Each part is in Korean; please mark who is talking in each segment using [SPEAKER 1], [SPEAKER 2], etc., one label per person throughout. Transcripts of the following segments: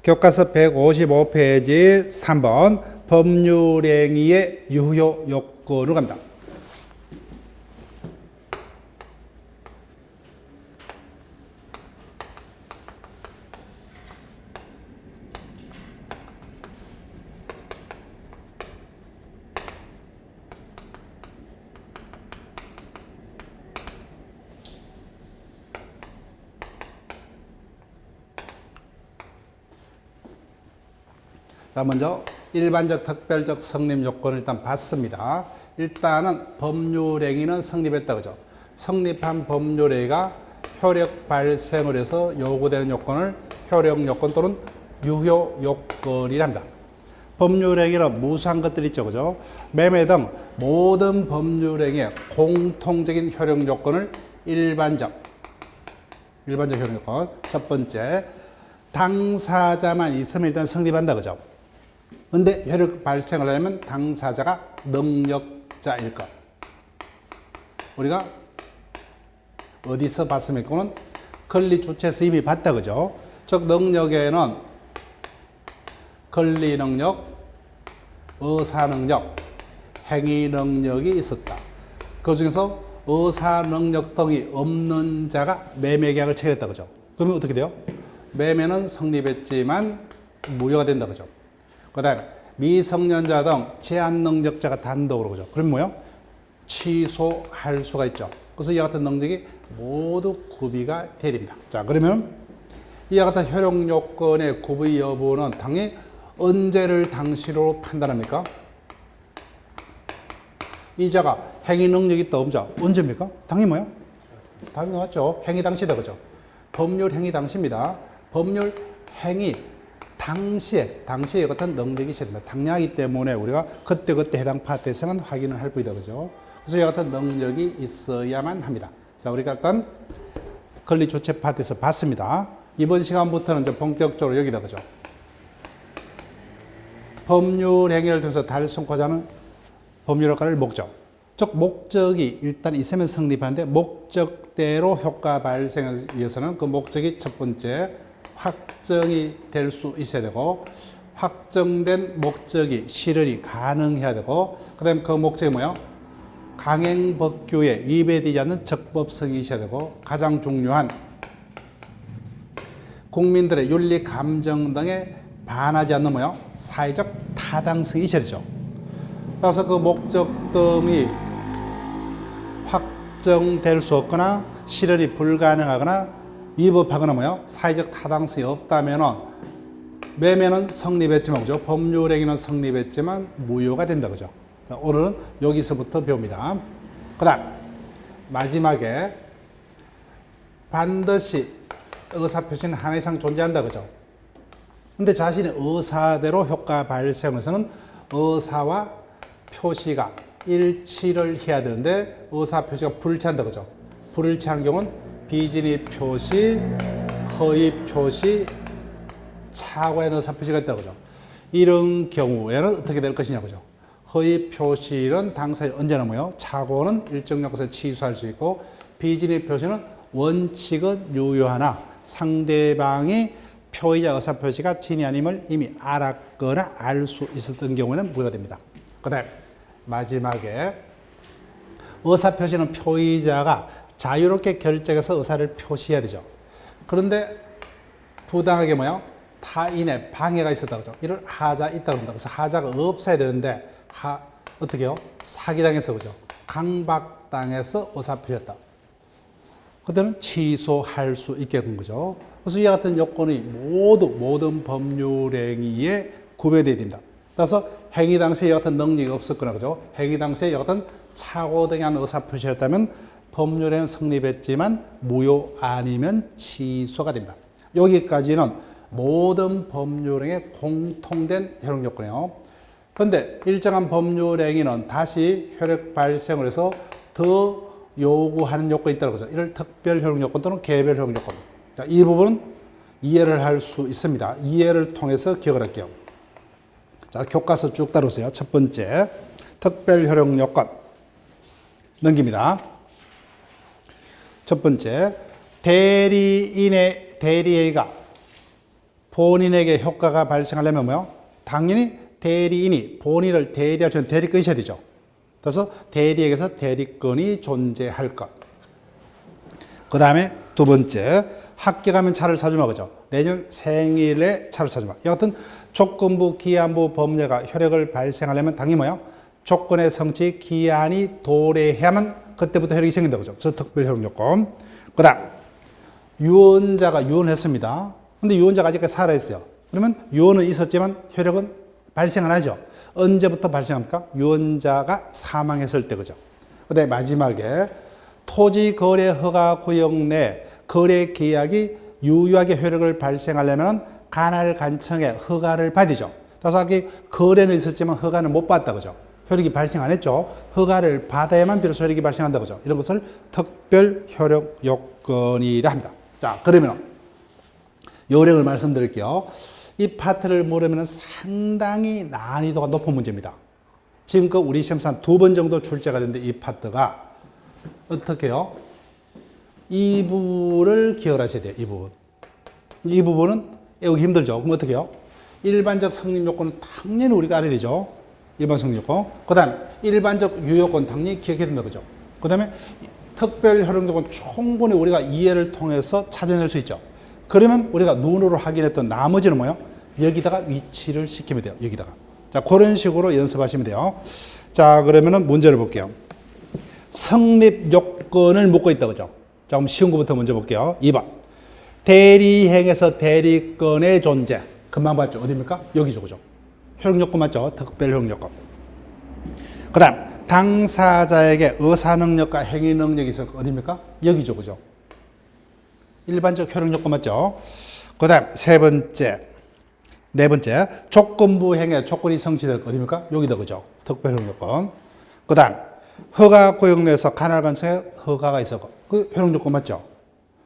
[SPEAKER 1] 교과서 155페이지 3번 법률행위의 유효 요건으로 갑니다. 자, 먼저 일반적, 특별적 성립 요건을 일단 봤습니다. 일단은 법률행위는 성립했다, 그죠? 성립한 법률행위가 효력 발생을 해서 요구되는 요건을 효력 요건 또는 유효 요건이랍니다. 법률행위는 무수한 것들이 있죠, 그죠? 매매 등 모든 법률행위의 공통적인 효력 요건을 일반적 효력 요건. 첫 번째, 당사자만 있으면 일단 성립한다, 그죠? 근데 효력 발생을 하려면 당사자가 능력자일 것. 우리가 어디서 봤습니까? 권리 주체에서 이미 봤다, 그죠? 즉, 능력에는 권리 능력, 의사 능력, 행위 능력이 있었다. 그 중에서 의사 능력 등이 없는 자가 매매 계약을 체결했다, 그죠? 그러면 어떻게 돼요? 매매는 성립했지만 무효가 된다, 그죠? 그 다음에 미성년자 등 제한 능력자가 단독으로, 그죠? 그럼 뭐요? 취소할 수가 있죠. 그래서 이와 같은 능력이 모두 구비가 돼야 됩니다. 자, 그러면 이와 같은 효력 요건의 구비 여부는 당연히 언제를 당시로 판단합니까? 이자가 행위 능력이 있다, 없죠? 언제입니까? 당연히 뭐요? 당연히 맞죠. 행위 당시다, 그죠? 법률 행위 당시입니다. 법률 행위 당시에 같은 능력이 있습니다. 당량이기 때문에 우리가 그때 해당 파트에서는 확인을 할 뿐이다, 그죠? 그래서 이 같은 능력이 있어야만 합니다. 자, 우리가 일단 권리 주체 파트에서 봤습니다. 이번 시간부터는 이제 본격적으로 여기다, 그죠? 법률 행위를 통해서 달성하고자 하는 법률 효과를 목적. 즉, 목적이 일단 있으면 성립하는데 목적대로 효과 발생을 위해서는 그 목적이 첫 번째 확정이 될 수 있어야 되고, 확정된 목적이 실현이 가능해야 되고, 그 다음에 그 목적이 뭐예요? 강행법규에 위배되지 않는 적법성이 있어야 되고, 가장 중요한 국민들의 윤리 감정 등에 반하지 않는 뭐예요? 사회적 타당성이 있어야 되죠. 그래서 그 목적 등이 확정될 수 없거나 실현이 불가능하거나 위법하거나 뭐요? 사회적 타당성이 없다면은 매매는 성립했지만, 그죠? 법률행위는 성립했지만 무효가 된다, 그죠? 오늘은 여기서부터 배웁니다. 그 다음 마지막에 반드시 의사표시는 하나 이상 존재한다, 그죠? 근데 자신의 의사대로 효과 발생에서는 의사와 표시가 일치를 해야 되는데 의사표시가 불일치한다, 그죠? 불일치한 경우는 비진입 표시, 허위 표시, 착오의 의사표시가 있다, 그죠? 이런 경우에는 어떻게 될 것이냐, 그죠? 허위 표시는 당사자 언제나 뭐요? 착오는 일정 요건에서 취소할 수 있고, 비진입 표시는 원칙은 유효하나 상대방이 표의자 의사표시가 진위 아님을 이미 알았거나 알 수 있었던 경우에는 무효가 됩니다. 그 다음 마지막에 의사표시는 표의자가 자유롭게 결정해서 의사를 표시해야 되죠. 그런데 부당하게 뭐요? 타인의 방해가 있었다, 그죠? 이를 하자 있다 그런다. 그래서 하자가 없어야 되는데 어떻게 해요? 사기당해서, 그죠? 강박당해서 의사표시했다. 그때는 취소할 수 있게 된 거죠. 그래서 이와 같은 요건이 모든 법률행위에 구별되어야 됩니다. 따라서 행위 당시에 이와 같은 능력이 없었거나, 그죠? 행위 당시에 이와 같은 착오 등에 한 의사표시였다면 법률행위는 성립했지만 무효 아니면 취소가 됩니다. 여기까지는 모든 법률행위의 공통된 효력 요건이에요. 그런데 일정한 법률행위는 다시 효력 발생을 해서 더 요구하는 요건이 있다고 하죠. 이를 특별 효력 요건 또는 개별 효력 요건. 자, 이 부분은 이해를 할 수 있습니다. 이해를 통해서 기억을 할게요. 자, 교과서 쭉 따르세요. 첫 번째, 특별 효력 요건. 넘깁니다. 첫 번째, 대리인의 대리행위가 본인에게 효과가 발생하려면 뭐요? 당연히 대리인이 본인을 대리할 수 있는 대리권이 있어야 되죠. 그래서 대리에게서 대리권이 존재할 것. 그 다음에 두 번째, 합격하면 차를 사주마 그죠? 내년 생일에 차를 사주마. 이 같은 조건부, 기한부 법률가 효력을 발생하려면 당연히 뭐야? 조건의 성취 기한이 도래해야만 그때부터 효력이 생긴다 그죠? 그래서 특별 효력 요건. 그 다음, 유언자가 유언했습니다. 근데 유언자가 아직까지 살아있어요. 그러면 유언은 있었지만 효력은 발생 안 하죠. 언제부터 발생합니까? 유언자가 사망했을 때 그죠? 그 다음에 마지막에 토지거래허가구역 내 거래계약이 유효하게 효력을 발생하려면 관할관청의 허가를 받으죠. 그래서 거래는 있었지만 허가는 못 받다 그죠? 효력이 발생 안 했죠. 허가를 받아야만 비로소 효력이 발생한다 그죠? 이런 것을 특별 효력 요건이라 합니다. 자, 그러면 요령을 말씀드릴게요. 이 파트를 모르면 상당히 난이도가 높은 문제입니다. 지금껏 우리 시험에서 한 2번 정도 출제가 됐는데 이 파트가 어떻게 해요? 이 부분을 기억을 하셔야 돼요. 이 부분. 이 부분은 외우기 힘들죠. 그럼 어떻게 해요? 일반적 성립 요건은 당연히 우리가 알아야 되죠. 일반 성립 요건. 그 다음에 일반적 유효건 당연히 기억해야 된다. 그죠? 그 다음에 특별 효력 요건 충분히 우리가 이해를 통해서 찾아낼 수 있죠. 그러면 우리가 눈으로 확인했던 나머지는 뭐예요? 여기다가 위치를 시키면 돼요. 여기다가. 자, 그런 식으로 연습하시면 돼요. 자, 그러면은 문제를 볼게요. 성립 요건을 묻고 있다. 그죠? 자, 그럼 쉬운 거부터 먼저 볼게요. 2번. 대리행에서 대리권의 존재. 금방 봤죠? 어디입니까? 여기죠. 그죠? 효력 요건 맞죠? 특별 효력 요건. 그 다음, 당사자에게 의사 능력과 행위 능력이 있을 거 어디입니까? 여기죠. 그죠? 일반적 효력 요건 맞죠? 그 다음, 네 번째, 조건부 행위 조건이 성취될 거 어디입니까? 여기다. 그죠? 특별 효력 요건. 그 다음, 허가 구역 내에서 관할관청에 허가가 있었고, 그 효력 요건 맞죠?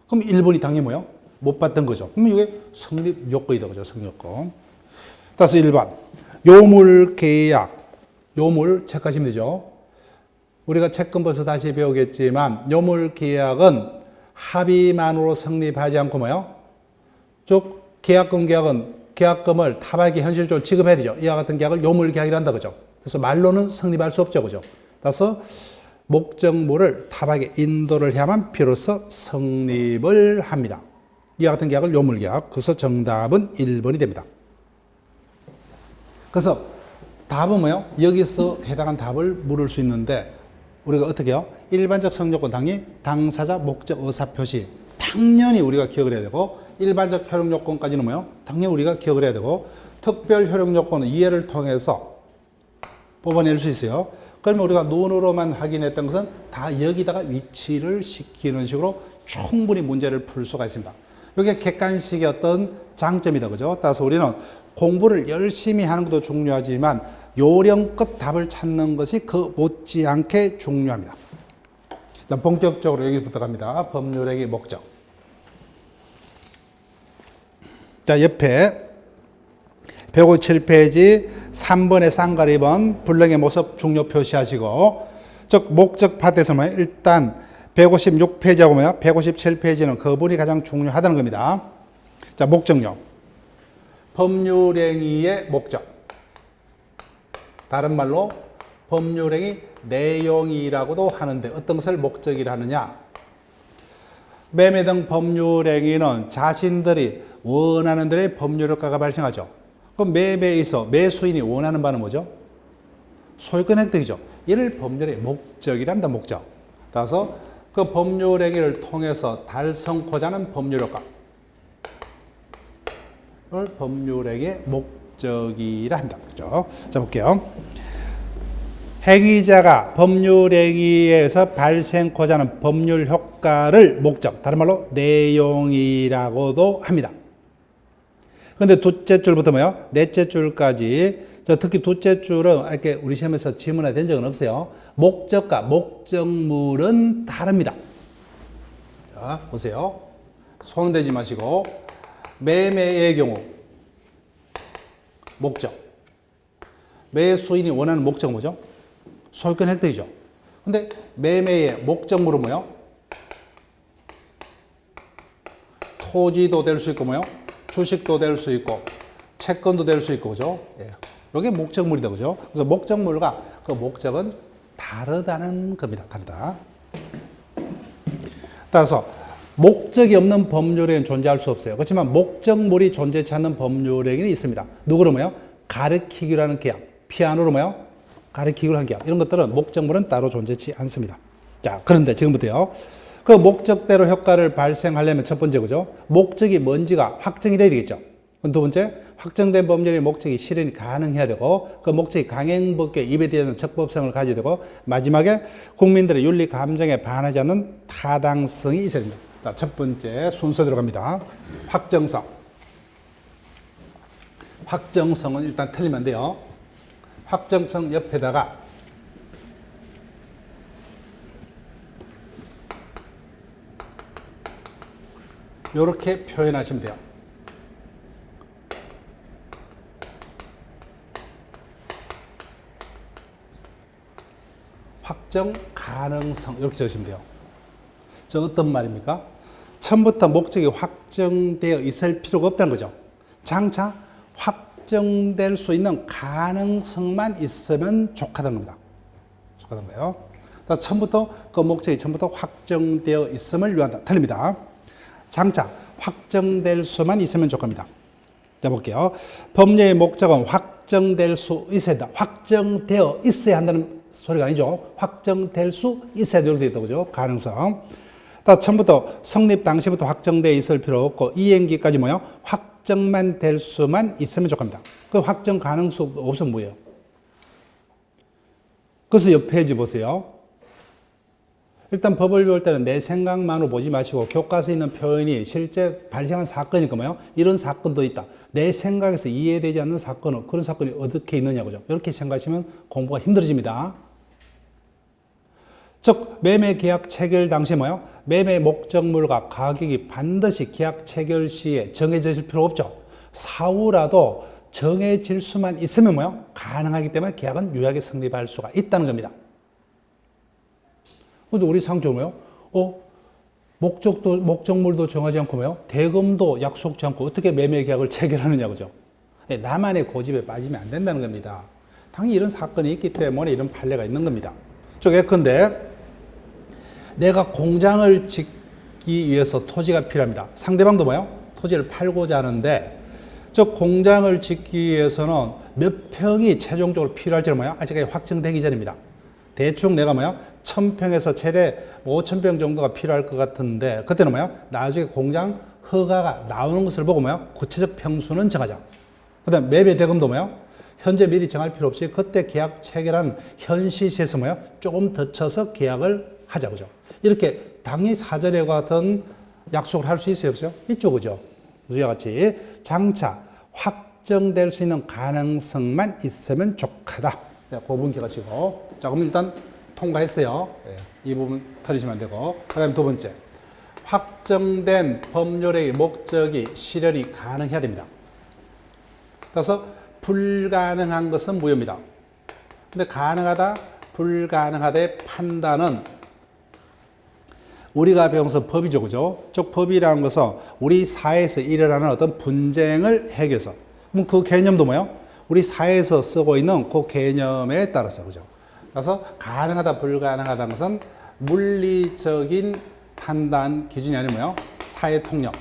[SPEAKER 1] 그럼 1번이 당연히 뭐예요? 못 받던 거죠. 그럼 이게 성립 요건이다. 그죠? 성립 요건. 따라서 1번. 요물 계약. 요물 체크하시면 되죠. 우리가 채권법에서 다시 배우겠지만, 요물 계약은 합의만으로 성립하지 않고 뭐예요? 즉, 계약금 계약금을 타박에 현실적으로 지급해야 되죠. 이와 같은 계약을 요물 계약이라 한다. 그죠? 그래서 말로는 성립할 수 없죠. 그죠? 따라서 목적물을 타박에 인도를 해야만 비로소 성립을 합니다. 이와 같은 계약을 요물 계약. 그래서 정답은 1번이 됩니다. 그래서 답은 뭐예요? 여기서 해당한 답을 물을 수 있는데 우리가 어떻게 해요? 일반적 성립요건 당연히 당사자 목적 의사표시 당연히 우리가 기억을 해야 되고 일반적 효력 요건까지는 뭐예요? 당연히 우리가 기억을 해야 되고 특별 효력 요건은 이해를 통해서 뽑아낼 수 있어요. 그러면 우리가 눈으로만 확인했던 것은 다 여기다가 위치를 시키는 식으로 충분히 문제를 풀 수가 있습니다. 이게 객관식의 어떤 장점이다. 그죠? 따라서 우리는 공부를 열심히 하는 것도 중요하지만 요령껏 답을 찾는 것이 그 못지않게 중요합니다. 자, 본격적으로 여기부터 갑니다. 법률행위 목적. 자, 옆에 157페이지 3번의 쌍가리 2번 불능의 모습 중요 표시하시고 즉 목적 파트에서 뭐예요? 일단 156페이지하고 뭐야? 157페이지는 그분이 가장 중요하다는 겁니다. 자, 목적요. 법률행위의 목적. 다른 말로 법률행위 내용이라고도 하는데 어떤 것을 목적이라 하느냐? 매매 등 법률행위는 자신들이 원하는 대로의 법률 효과가 발생하죠. 그럼 매매에 있어 매수인이 원하는 바는 뭐죠? 소유권 획득이죠. 이를 법률의 목적이랍니다. 목적. 따라서 그 법률행위를 통해서 달성코자 하는 법률 효과. 를 법률행위의 목적이라 합니다. 그죠? 자, 볼게요. 행위자가 법률행위에서 발생코자 하는 법률 효과를 목적, 다른 말로 내용이라고도 합니다. 근데 둘째 줄부터 뭐요? 넷째 줄까지, 특히 둘째 줄은 이렇게 우리 시험에서 지문화 된 적은 없어요. 목적과 목적물은 다릅니다. 자, 보세요. 손대지 마시고, 매매의 경우, 목적. 매수인이 원하는 목적은 뭐죠? 소유권 획득이죠. 근데 매매의 목적물은 뭐예요? 토지도 될 수 있고 뭐예요? 주식도 될 수 있고 채권도 될 수 있고 그죠? 예. 이게 목적물이다 그죠? 그래서 목적물과 그 목적은 다르다는 겁니다. 다르다. 따라서 목적이 없는 법률에는 존재할 수 없어요. 그렇지만 목적물이 존재치 않는 법률에는 있습니다. 누구로 뭐요? 가르치기로 하는 계약. 피아노로 뭐요? 가르치기로 하는 계약. 이런 것들은 목적물은 따로 존재치 않습니다. 자, 그런데 지금부터요. 그 목적대로 효과를 발생하려면 첫 번째 그죠? 목적이 뭔지가 확정이 돼야 되겠죠. 두 번째, 확정된 법률의 목적이 실현이 가능해야 되고 그 목적이 강행법규에 입에되는 적법성을 가져야 되고 마지막에 국민들의 윤리 감정에 반하지 않는 타당성이 있어야 됩니다. 자, 첫 번째 순서대로 갑니다. 확정성. 확정성은 일단 틀리면 안 돼요. 확정성 옆에다가 이렇게 표현하시면 돼요. 확정 가능성 이렇게 적으시면 돼요. 저 어떤 말입니까? 처음부터 목적이 확정되어 있을 필요가 없다는 거죠. 장차 확정될 수 있는 가능성만 있으면 족하다는 겁니다. 족하다는 거예요. 처음부터 그 목적이 처음부터 확정되어 있음을 위한다. 틀립니다. 장차 확정될 수만 있으면 족합니다. 자, 볼게요. 법률의 목적은 확정될 수 있어야 한다. 확정되어 있어야 한다는 소리가 아니죠. 확정될 수 있어야 되게 되어 있다고 그죠? 가능성. 처음부터 성립 당시부터 확정되어 있을 필요 없고 이행기까지 뭐요? 확정만 될 수만 있으면 족합니다. 그 확정 가능성 없으면 뭐예요? 그래서 옆 페이지 보세요. 일단 법을 배울 때는 내 생각만으로 보지 마시고 교과서에 있는 표현이 실제 발생한 사건이니까 뭐요? 이런 사건도 있다. 내 생각에서 이해되지 않는 사건은 그런 사건이 어떻게 있느냐고죠. 이렇게 생각하시면 공부가 힘들어집니다. 즉 매매 계약 체결 당시 뭐요? 매매 목적물과 가격이 반드시 계약 체결 시에 정해질 필요 없죠. 사후라도 정해질 수만 있으면 뭐요? 가능하기 때문에 계약은 유효하게 성립할 수가 있다는 겁니다. 근데 우리 상조는 뭐요? 목적물도 정하지 않고 뭐요? 대금도 약속지 않고 어떻게 매매 계약을 체결하느냐고죠. 나만의 고집에 빠지면 안 된다는 겁니다. 당연히 이런 사건이 있기 때문에 이런 판례가 있는 겁니다. 즉 예컨대 내가 공장을 짓기 위해서 토지가 필요합니다. 상대방도 뭐요? 토지를 팔고자 하는데 즉 공장을 짓기 위해서는 몇 평이 최종적으로 필요할지는 뭐요? 아직까지 확정되기 전입니다. 대충 내가 뭐요? 1000평에서 최대 5000평 정도가 필요할 것 같은데 그때는 뭐요? 나중에 공장 허가가 나오는 것을 보고 뭐요? 구체적 평수는 정하자. 그 다음 매매 대금도 뭐요? 현재 미리 정할 필요 없이 그때 계약 체결한 현 시시에서 뭐요? 조금 더 쳐서 계약을 하자 그죠? 이렇게 당연히 사전에 같은 약속을 할 수 있어요 없어요? 있죠 그죠? 이와 같이 장차 확정될 수 있는 가능성만 있으면 족하다. 자, 그 부분 기억하시고. 자, 그럼 일단 통과했어요. 네, 이 부분 틀리시면 안 되고. 그 다음에 두 번째. 확정된 법률의 목적이 실현이 가능해야 됩니다. 그래서 불가능한 것은 무효입니다. 근데 가능하다, 불가능하다의 판단은 우리가 배워서 법이죠, 그죠? 즉, 법이라는 것은 우리 사회에서 일어나는 어떤 분쟁을 해결해서. 그럼 그 개념도 뭐예요? 우리 사회에서 쓰고 있는 그 개념에 따라서, 그죠? 그래서 가능하다, 불가능하다는 것은 물리적인 판단 기준이 아니면 뭐예요? 사회 통념.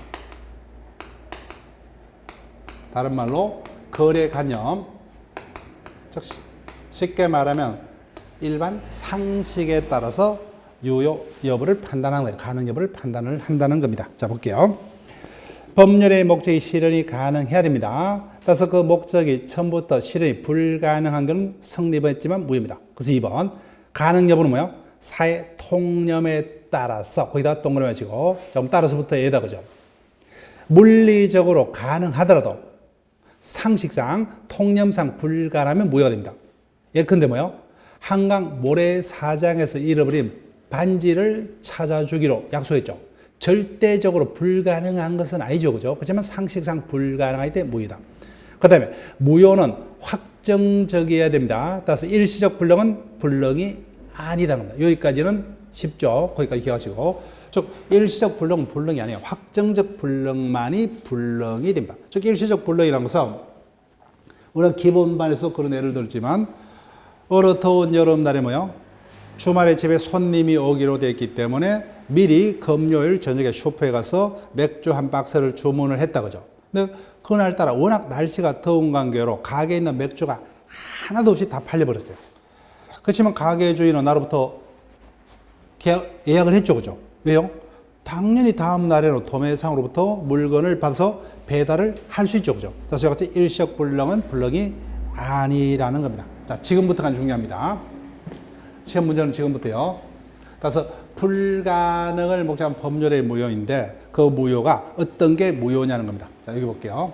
[SPEAKER 1] 다른 말로 거래 관념. 즉, 쉽게 말하면 일반 상식에 따라서 유효 여부를 판단하는 거예요. 가능 여부를 판단을 한다는 겁니다. 자, 볼게요. 법률의 목적이 실현이 가능해야 됩니다. 따라서 그 목적이 처음부터 실현이 불가능한 것은 성립했지만 무효입니다. 그래서 2번 가능 여부는 뭐예요? 사회 통념에 따라서 거기다 동그라미 하시고 조금 따라서부터 얘다 그죠? 물리적으로 가능하더라도 상식상 통념상 불가능하면 무효가 됩니다. 예컨대 뭐예요? 한강 모래사장에서 잃어버린 반지를 찾아주기로 약속했죠. 절대적으로 불가능한 것은 아니죠. 그죠? 그렇지만 상식상 불가능하기 때문에 무효다. 그 다음에 무효는 확정적이어야 됩니다. 따라서 일시적 불능은 불능이 아니다는 겁니다. 여기까지는 쉽죠. 거기까지 기억하시고. 즉 일시적 불능은 불능이 아니에요. 확정적 불능만이 불능이 됩니다. 즉 일시적 불능이라는 것은 우리가 기본반에서 그런 예를 들지만 어느 더운 여름날에 뭐요? 주말에 집에 손님이 오기로 되어 있기 때문에 미리 금요일 저녁에 슈퍼에 가서 맥주 한 박스를 주문을 했다 그죠? 근데 그날따라 워낙 날씨가 더운 관계로 가게에 있는 맥주가 하나도 없이 다 팔려버렸어요. 그렇지만 가게 주인은 나로부터 예약을 했죠, 그죠? 왜요? 당연히 다음 날에는 도매상으로부터 물건을 받아서 배달을 할 수 있죠, 그죠? 그래서 이와 같이 일시적 불능은 불능이 아니라는 겁니다. 자, 지금부터가 중요합니다. 시험 문제는 지금부터요. 그래서 불가능을 목적한 법률의 무효인데 그 무효가 어떤 게 무효냐는 겁니다. 자, 여기 볼게요.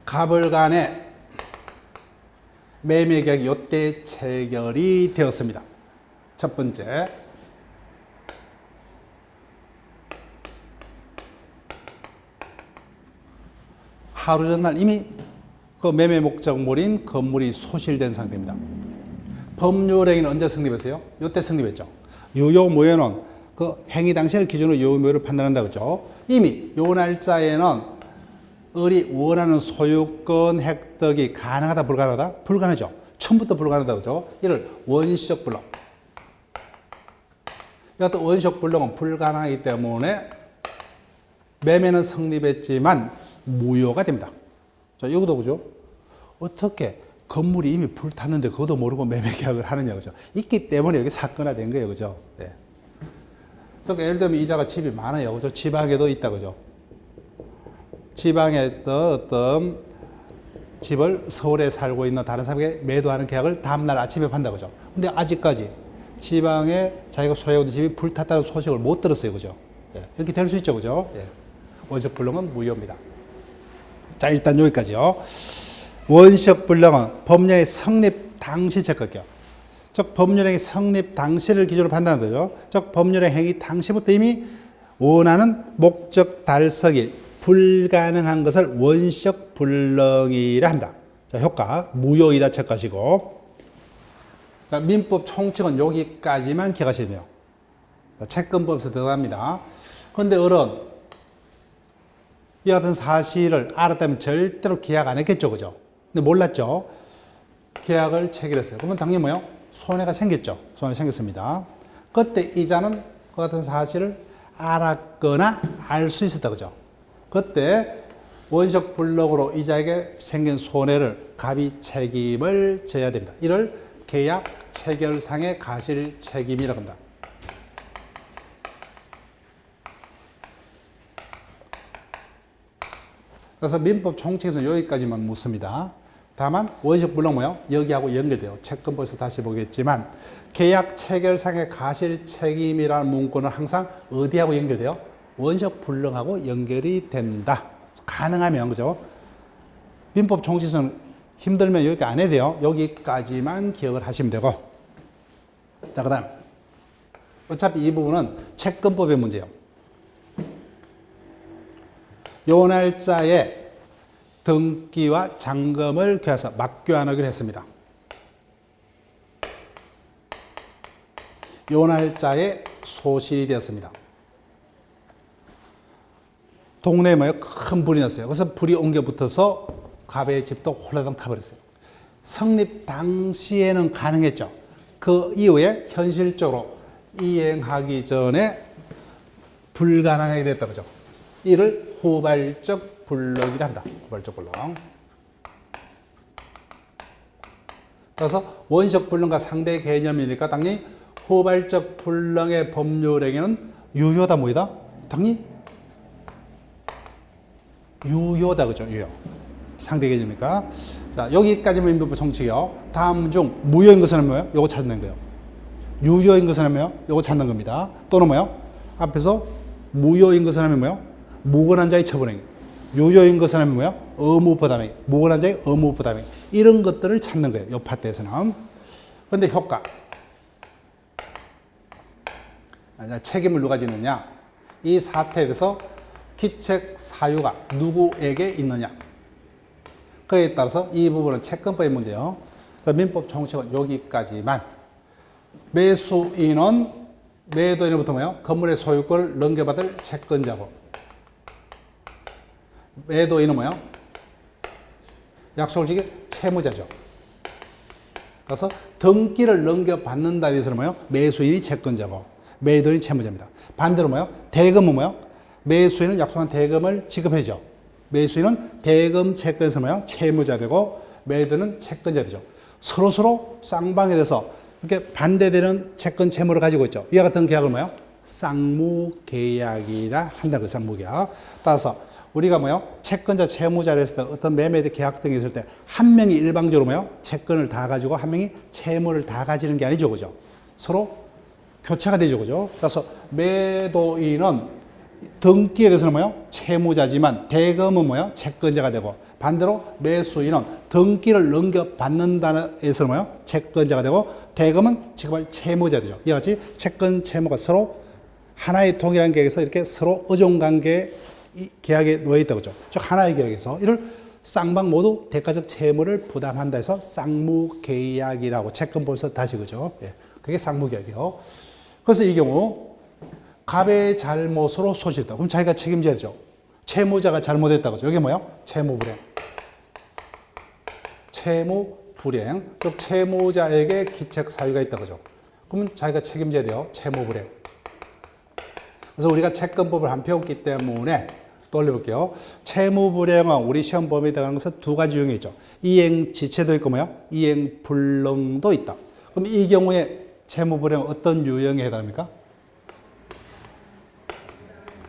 [SPEAKER 1] 갑을 간에 매매 계약이 요때 체결이 되었습니다. 첫 번째, 하루 전날 이미 그 매매 목적물인 건물이 소실된 상태입니다. 법률행위는 언제 성립했어요? 요때 성립했죠. 유효 무효는 그 행위 당시를 기준으로 유효 무효를 판단한다 그죠? 이미 요 날짜에는 을이 원하는 소유권 획득이 가능하다 불가능하다? 불가능하죠. 처음부터 불가능하다 그죠? 이를 원시적 불능. 여하튼 원시적 불능은 불가능하기 때문에 매매는 성립했지만 무효가 됩니다. 자, 여기도 그죠? 어떻게 건물이 이미 불탔는데 그것도 모르고 매매 계약을 하느냐 그죠? 있기 때문에 여기 사건화된 거예요, 그죠? 네. 그러니까 예를 들면 이자가 집이 많아요, 그죠? 지방에도 있다 그죠? 지방에 어떤 집을 서울에 살고 있는 다른 사람에게 매도하는 계약을 다음날 아침에 판다 그죠? 근데 아직까지 지방에 자기가 소유하는 집이 불탔다는 소식을 못 들었어요, 그죠? 예, 이렇게 될 수 있죠, 그죠? 예. 원시적 불능은 무효입니다. 자, 일단 여기까지요. 원시적 불능은 법령의 성립 당시 적격이요. 즉 법률행위 성립 당시를 기준으로 판단하는 거죠. 즉 법률의 행위 당시부터 이미 원하는 목적 달성이 불가능한 것을 원시적 불능이라 합니다. 자, 효과 무효이다 체크하시고. 자, 민법 총칙은 여기까지만 기억하셔야 돼요. 채권법에서 들어갑니다. 그런데 어른 이 같은 사실을 알았다면 절대로 계약 안 했겠죠, 그죠? 근데 몰랐죠. 계약을 체결했어요. 그러면 당연히 뭐요? 손해가 생겼죠. 손해 생겼습니다. 그때 이자는 그 같은 사실을 알았거나 알 수 있었다, 그죠? 그때 원시적 불능으로 이자에게 생긴 손해를 갑이 책임을 져야 됩니다. 이를 계약 체결상의 가실 책임이라고 합니다. 그래서 민법 총칙에서는 여기까지만 묻습니다. 다만 원시적 불능 뭐요? 여기하고 연결돼요. 채권법에서 다시 보겠지만 계약 체결상의 가실 책임이라는 문구는 항상 어디하고 연결돼요? 원시적 불능하고 연결이 된다. 가능하면 그죠? 민법 총칙에서는 힘들면 여기까지 안 해도 돼요. 여기까지만 기억을 하시면 되고. 자, 그 다음 어차피 이 부분은 채권법의 문제예요. 요 날짜에 등기와 잔금을 교해서 맞교환하기로 했습니다. 요 날짜에 소실이 되었습니다. 동네에 뭐예요? 큰 불이 났어요. 그래서 불이 옮겨 붙어서 갑의 집도 홀라당 타버렸어요. 성립 당시에는 가능했죠. 그 이후에 현실적으로 이행하기 전에 불가능하게 됐다 그죠? 이를 후발적 불능이라 합니다. 후발적 불능. 그래서 원시적 불능과 상대 개념이니까 당연히 후발적 불능의 법률행위는 유효다 뭐이다? 당연히 유효다 그죠? 유효. 상대 개념이니까. 자, 여기까지만 민법 총칙이요. 다음 중 무효인 것은 뭐예요? 요거 찾는 거예요. 유효인 것은 뭐예요? 요거 찾는 겁니다. 또는 뭐예요? 앞에서 무효인 것은 하면 뭐예요? 무권한 자의 처분행위. 유효인 것은 하면 뭐예요? 의무부담행위. 무권한 자의 의무부담행위. 이런 것들을 찾는 거예요. 요 파트에서는. 그런데 효과. 책임을 누가 지느냐? 이 사태에 대해서 기책 사유가 누구에게 있느냐? 그에 따라서 이 부분은 채권법의 문제예요. 민법 총칙은 여기까지만. 매수인은 매도인으로부터 뭐요? 건물의 소유권을 넘겨받을 채권자고, 매도인은 뭐요? 약속을 지킬 채무자죠. 그래서 등기를 넘겨받는다 해서는 뭐요? 매수인이 채권자고 매도인이 채무자입니다. 반대로 뭐요? 대금은 뭐요? 매수인은 약속한 대금을 지급해죠. 매수인은 대금 채권에서 뭐요? 채무자 되고 매도인은 채권자 되죠. 서로 쌍방에 대해서 이렇게 반대되는 채권 채무를 가지고 있죠. 이와 같은 계약을 뭐요? 쌍무계약이라 한다는 거 쌍무계약. 따라서 우리가 뭐요? 채권자, 채무자를 했을 때 어떤 매매 계약 등이 있을 때 한 명이 일방적으로 뭐요? 채권을 다 가지고 한 명이 채무를 다 가지는 게 아니죠. 그죠? 서로 교차가 되죠. 그죠? 그래서 매도인은 등기에 대해서는 뭐요? 채무자지만 대금은 뭐요? 채권자가 되고 반대로 매수인은 등기를 넘겨받는다는 에서는 뭐요? 채권자가 되고 대금은 지급할 채무자 되죠. 이와 같이 채권, 채무가 서로 하나의 동일한 계약에서 이렇게 서로 의존관계 계약에 놓여 있다고 그죠. 즉 하나의 계약에서 이를 쌍방 모두 대가적 채무를 부담한다 해서 쌍무계약이라고 채권법에서 다시 그죠. 예. 그게 쌍무계약이요. 그래서 이 경우 갑의 잘못으로 소실했다. 그럼 자기가 책임져야 되죠. 채무자가 잘못했다고 그죠. 이게 뭐예요? 채무불행. 채무불행. 즉 채무자에게 기책 사유가 있다 그죠. 그러면 자기가 책임져야 돼요. 채무불행. 그래서 우리가 채권법을 한 배웠기 때문에 또 올려볼게요. 채무불행은 우리 시험 범위에 들어가는 것은 두 가지 유형이 있죠. 이행지체도 있고 뭐요? 이행불능도 있다. 그럼 이 경우에 채무불행은 어떤 유형에 해당합니까?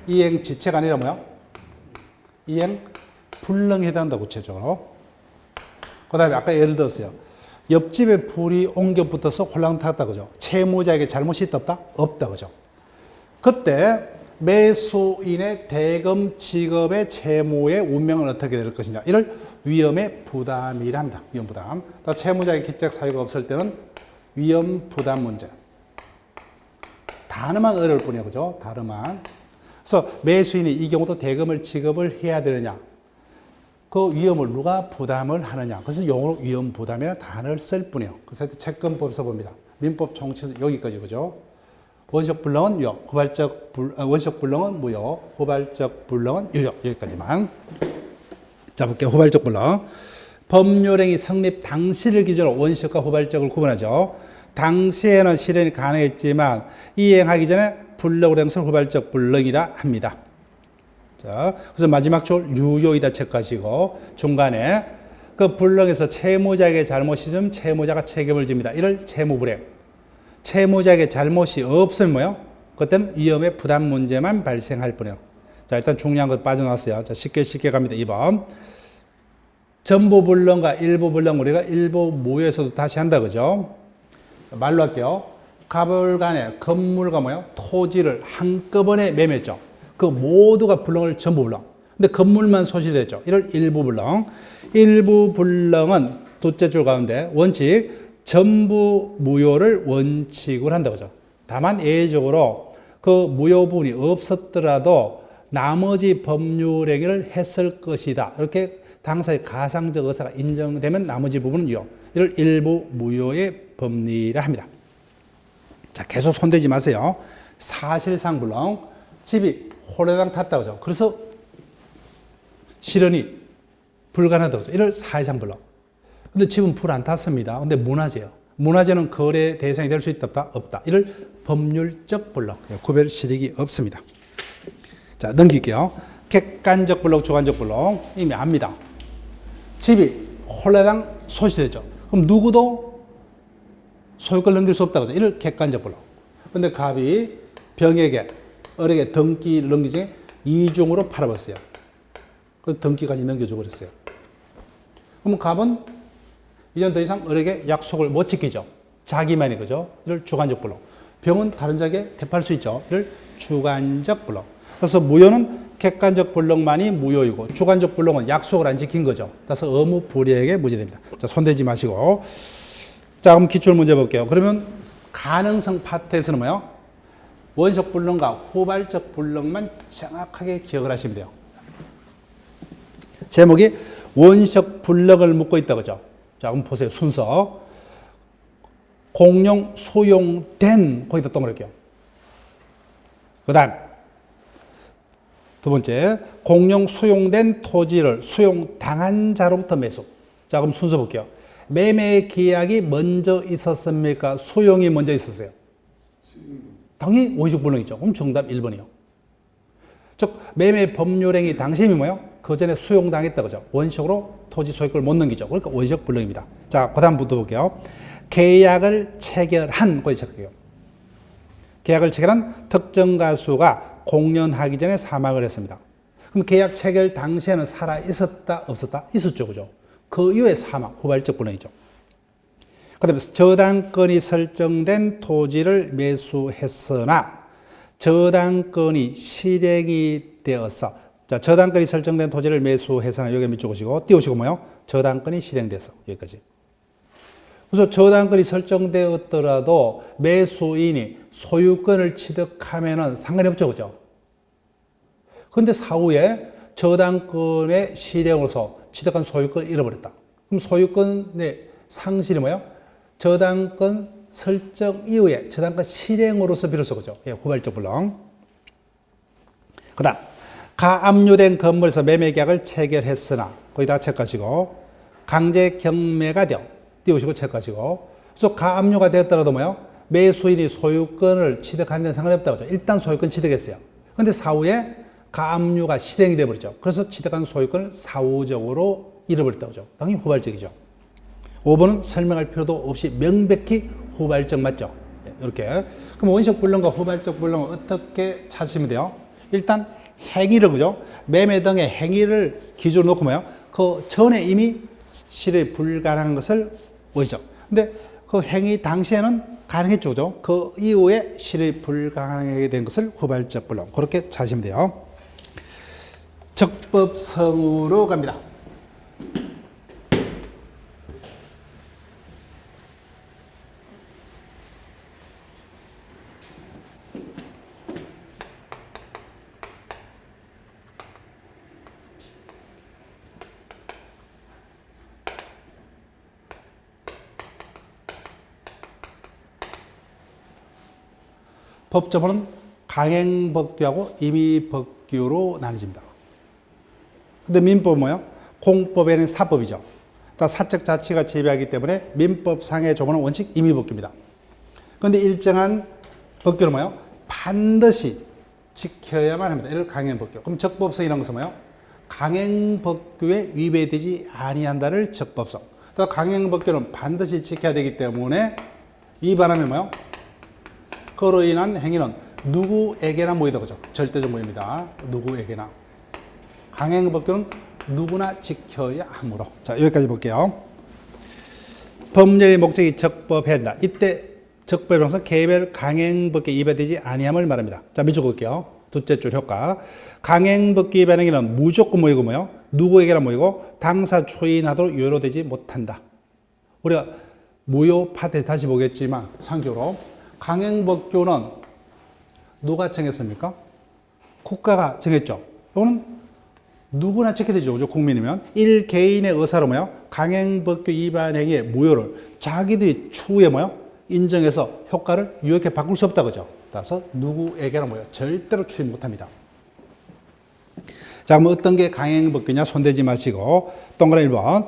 [SPEAKER 1] 이행지체가 아니라 뭐요? 이행불능에 해당한다 구체적으로. 그 다음에 아까 예를 들었어요. 옆집에 불이 옮겨 붙어서 홀랑 탔다 그죠. 채무자에게 잘못이 있다 없다? 없다 그죠. 그때 매수인의 대금 지급의 채무의 운명은 어떻게 될 것이냐. 이를 위험의 부담이라 합니다. 위험 부담. 채무자의 기책 사유가 없을 때는 위험 부담 문제. 단어만 어려울 뿐이에요. 그죠? 단어만. 그래서 매수인이 이 경우도 대금을 지급을 해야 되느냐. 그 위험을 누가 부담을 하느냐. 그래서 용어로 위험 부담이라는 단어를 쓸 뿐이에요. 그래서 채권법에서 봅니다. 민법 총칙에서 여기까지 그죠? 원시적 불능은 유, 원시적 불능은 무효, 후발적 불능은 유효. 여기까지만. 자, 볼게요. 후발적 불능. 법률행위 성립 당시를 기준으로 원시적과 후발적을 구분하죠. 당시에는 실현이 가능했지만 이행하기 전에 불능으로 행설 후발적 불능이라 합니다. 자, 그래서 마지막 줄 유효이다 체크하시고 중간에 그 불능에서 채무자에게 잘못이 있으면 채무자가 책임을 집니다. 이를 채무불행. 채무자에게 잘못이 없으면 뭐요? 그때는 위험의 부담 문제만 발생할 뿐이에요. 자, 일단 중요한 것 빠져나왔어요. 자, 쉽게 갑니다. 2번. 전부 불능과 일부 불능 우리가 일부 모여서도 다시 한다 그죠? 말로 할게요. 가불간에 건물과 뭐요? 토지를 한꺼번에 매매했죠. 그 모두가 불능을 전부 불능. 근데 건물만 소실됐죠. 이를 일부 불능. 일부 불능은 둘째 줄 가운데 원칙 전부 무효를 원칙으로 한다고 하죠. 다만 예외적으로 그 무효 부분이 없었더라도 나머지 법률 행위를 했을 것이다. 이렇게 당사의 가상적 의사가 인정되면 나머지 부분은 유효. 이를 일부 무효의 법리라 합니다. 자, 계속 손대지 마세요. 사실상 불능. 집이 홀레당 탔다고 하죠. 그래서 실현이 불가능하다고 하죠. 이를 사실상 불능. 근데 집은 불 안 탔습니다. 근데 문화재요. 문화재는 거래 대상이 될 수 있다 없다? 없다. 이를 법률적 불능. 구별 실익이 없습니다. 자, 넘길게요. 객관적 불능, 주관적 불능. 이미 압니다. 집이 홀라당 소실됐죠. 그럼 누구도 소유권 넘길 수 없다고 하죠. 이를 객관적 불능. 근데 갑이 병에게, 을에게 등기를 넘기기 전에 이중으로 팔아버렸어요. 그 등기까지 넘겨주고 그랬어요. 그럼 갑은 이전 더 이상 을에게 약속을 못 지키죠. 자기만이 그죠? 이를 주관적 불능. 병은 다른 자에게 대파할 수 있죠. 이를 주관적 불능. 그래서 무효는 객관적 불능만이 무효이고 주관적 불능은 약속을 안 지킨 거죠. 그래서 의무 불이행에 무죄됩니다. 자, 손대지 마시고. 자, 그럼 기출 문제 볼게요. 그러면 가능성 파트에서는 뭐요? 원시적 불능과 후발적 불능만 정확하게 기억을 하시면 돼요. 제목이 원시적 불능을 묻고 있다 그죠? 자, 그럼 보세요. 순서. 공용 수용된 거기다 동그랗게요. 그다음 두 번째, 공용 수용된 토지를 수용당한 자로부터 매수. 자, 그럼 순서 볼게요. 매매 계약이 먼저 있었습니까? 수용이 먼저 있었어요? 당연히 원시적 불능이죠. 그럼 정답 1번이요. 즉, 매매 법률행위 당시이 뭐예요? 그 전에 수용당했다 그죠? 원시적으로 토지 소유권을 못 넘기죠. 그러니까 원시적 불능입니다. 자, 그 다음부터 볼게요. 계약을 체결한 거기 체크해요. 계약을 체결한 특정 가수가 공연하기 전에 사망을 했습니다. 그럼 계약 체결 당시에는 살아 있었다 없었다? 있었죠, 그죠? 그 이후에 사망, 후발적 불능이죠. 그다음에 저당권이 설정된 토지를 매수했으나 저당권이 실행이 되어서, 자, 저당권이 설정된 토지를 매수해서는 여기 밑줄 그으시고 띄우시고 뭐요? 저당권이 실행돼서 여기까지. 그래서 저당권이 설정되었더라도 매수인이 소유권을 취득하면은 상관이 없죠, 그죠? 근데 사후에 저당권의 실행으로서 취득한 소유권을 잃어버렸다. 그럼 소유권의 상실이 뭐예요? 저당권 설정 이후에 저당권 실행으로서 비로소 그죠? 예, 후발적 불능. 그 다음, 가압류된 건물에서 매매계약을 체결했으나, 거기다가 체크하시고, 강제 경매가 되어, 띄우시고 체크하시고, 그래서 가압류가 되었더라도 뭐예요? 매수인이 소유권을 취득한 데는 상관이 없다고 하죠. 일단 소유권 취득했어요. 근데 사후에 가압류가 실행이 되어버리죠. 그래서 취득한 소유권을 사후적으로 잃어버렸다고 하죠. 당연히 후발적이죠. 5번은 설명할 필요도 없이 명백히 후발적 맞죠? 이렇게. 그럼 원시적 불능과 후발적 불능을 어떻게 찾으시면 돼요? 일단 행위를, 그죠? 매매 등의 행위를 기준으로 놓고 뭐예요? 그 전에 이미 실행 불가능한 것을 원시적. 근데 그 행위 당시에는 가능했죠, 그죠? 그 이후에 실행 불가능하게 된 것을 후발적 불능. 그렇게 찾으시면 돼요. 적법성으로 갑니다. 법조문은 강행법규하고 임의법규로 나눠집니다. 근데 민법은 뭐예요? 공법에는 사법이죠. 다 사적 자치가 지배하기 때문에 민법상의 조문은 원칙 임의법규입니다. 그런데 일정한 법규는 뭐예요? 반드시 지켜야만 합니다. 이를 강행법규. 그럼 적법성이라는 것은 뭐예요? 강행법규에 위배되지 아니한다를 적법성. 또 강행법규는 반드시 지켜야 되기 때문에 위반하면 뭐예요? 그로 인한 행위는 누구에게나 모이다 그죠? 절대적 모입니다. 누구에게나. 강행법규는 누구나 지켜야 하므로. 자, 여기까지 볼게요. 법률의 목적이 적법해야 한다. 이때 적법이라서 개별 강행법규에 위배되지 아니함을 말합니다. 자, 밑줄 볼게요. 둘째 줄 효과. 강행법규 위반 행위는 무조건 모이고 뭐요? 누구에게나 모이고 당사 추인하도록 요로되지 못한다. 우리가 무효 파트 다시 보겠지만 상교로 강행법규는 누가 정했습니까? 국가가 정했죠. 이거는 누구나 지켜야 되죠. 그죠? 국민이면. 1개인의 의사로 뭐요? 강행법규 위반 행위의 무효를 자기들이 추후에 뭐요? 인정해서 효과를 유효하게 바꿀 수 없다. 그죠? 따라서 누구에게나 뭐요? 절대로 추인 못합니다. 자, 그럼 어떤 게 강행법규냐? 손대지 마시고. 동그라미 1번.